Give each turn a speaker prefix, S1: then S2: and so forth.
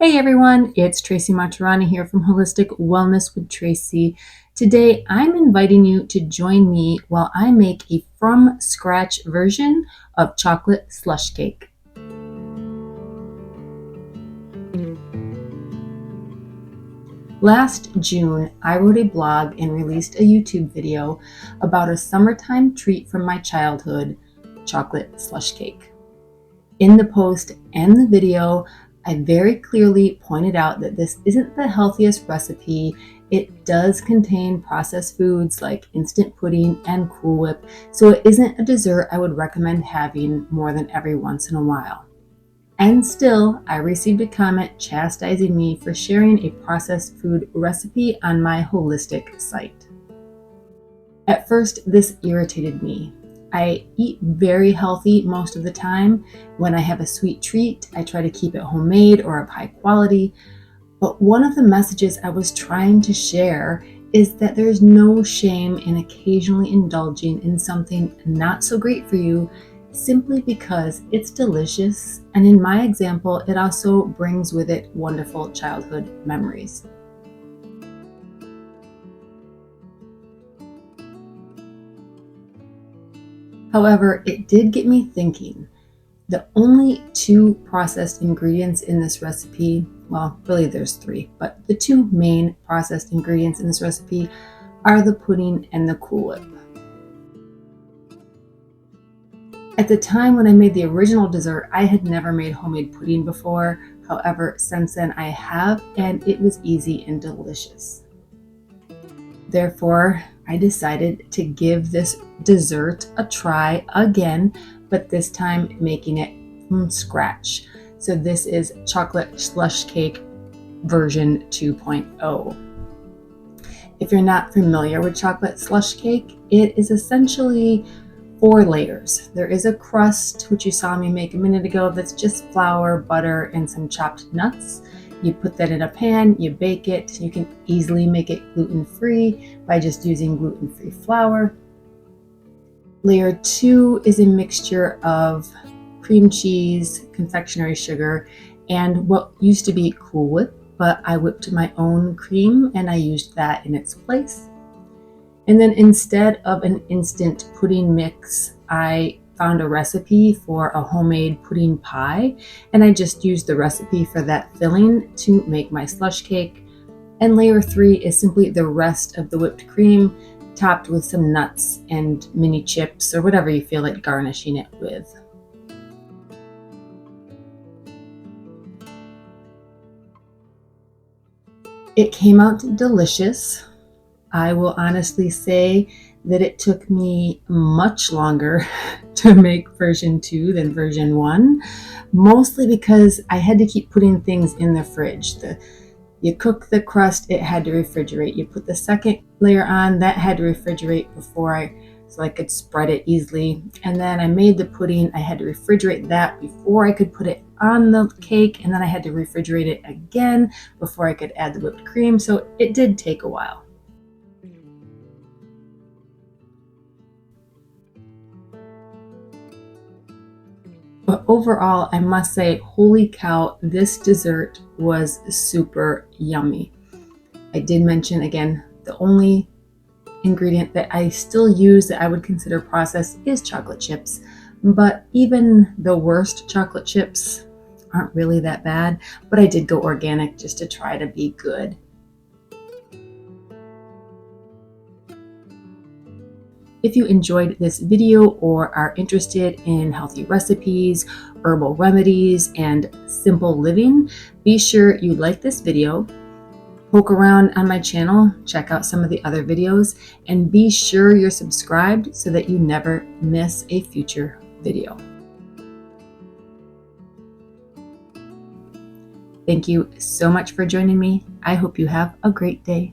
S1: Hey everyone, it's Tracy Maturana here from Holistic Wellness with Tracy. Today I'm inviting you to join me while I make a from scratch version of chocolate slush cake. Last June, I wrote a blog and released a YouTube video about a summertime treat from my childhood, chocolate slush cake. In the post and the video, I very clearly pointed out that this isn't the healthiest recipe. It does contain processed foods like instant pudding and Cool Whip, so it isn't a dessert I would recommend having more than every once in a while. And still, I received a comment chastising me for sharing a processed food recipe on my holistic site. At first, this irritated me. I eat very healthy most of the time. When I have a sweet treat, I try to keep it homemade or of high quality. But one of the messages I was trying to share is that there's no shame in occasionally indulging in something not so great for you simply because it's delicious. And in my example, it also brings with it wonderful childhood memories. However, it did get me thinking. The only two processed ingredients in this recipe, well, really there's three, but the two main processed ingredients in this recipe are the pudding and the Cool Whip. At the time when I made the original dessert, I had never made homemade pudding before. However, since then I have, and it was easy and delicious. Therefore, I decided to give this dessert a try again, but this time making it from scratch. So this is chocolate slush cake version 2.0. If you're not familiar with chocolate slush cake, it is essentially 4 layers. There is a crust, which you saw me make a minute ago, that's just flour, butter, and some chopped nuts. You put that in a pan, you bake it. You can easily make it gluten-free by just using gluten-free flour. Layer 2 is a mixture of cream cheese, confectionery sugar, and what used to be Cool Whip, but I whipped my own cream and I used that in its place. And then instead of an instant pudding mix, I found a recipe for a homemade pudding pie, and I just used the recipe for that filling to make my slush cake. And layer 3 is simply the rest of the whipped cream topped with some nuts and mini chips or whatever you feel like garnishing it with. It came out delicious. I will honestly say that it took me much longer to make version 2 than version 1, mostly because I had to keep putting things in the fridge. You cook the crust, it had to refrigerate. You put the second layer on, that had to refrigerate so I could spread it easily. And then I made the pudding, I had to refrigerate that before I could put it on the cake, and then I had to refrigerate it again before I could add the whipped cream. So it did take a while. But overall, I must say, holy cow, this dessert was super yummy. I did mention again, the only ingredient that I still use that I would consider processed is chocolate chips. But even the worst chocolate chips aren't really that bad. But I did go organic just to try to be good. If you enjoyed this video or are interested in healthy recipes, herbal remedies, and simple living, be sure you like this video, poke around on my channel, check out some of the other videos, and be sure you're subscribed so that you never miss a future video. Thank you so much for joining me. I hope you have a great day.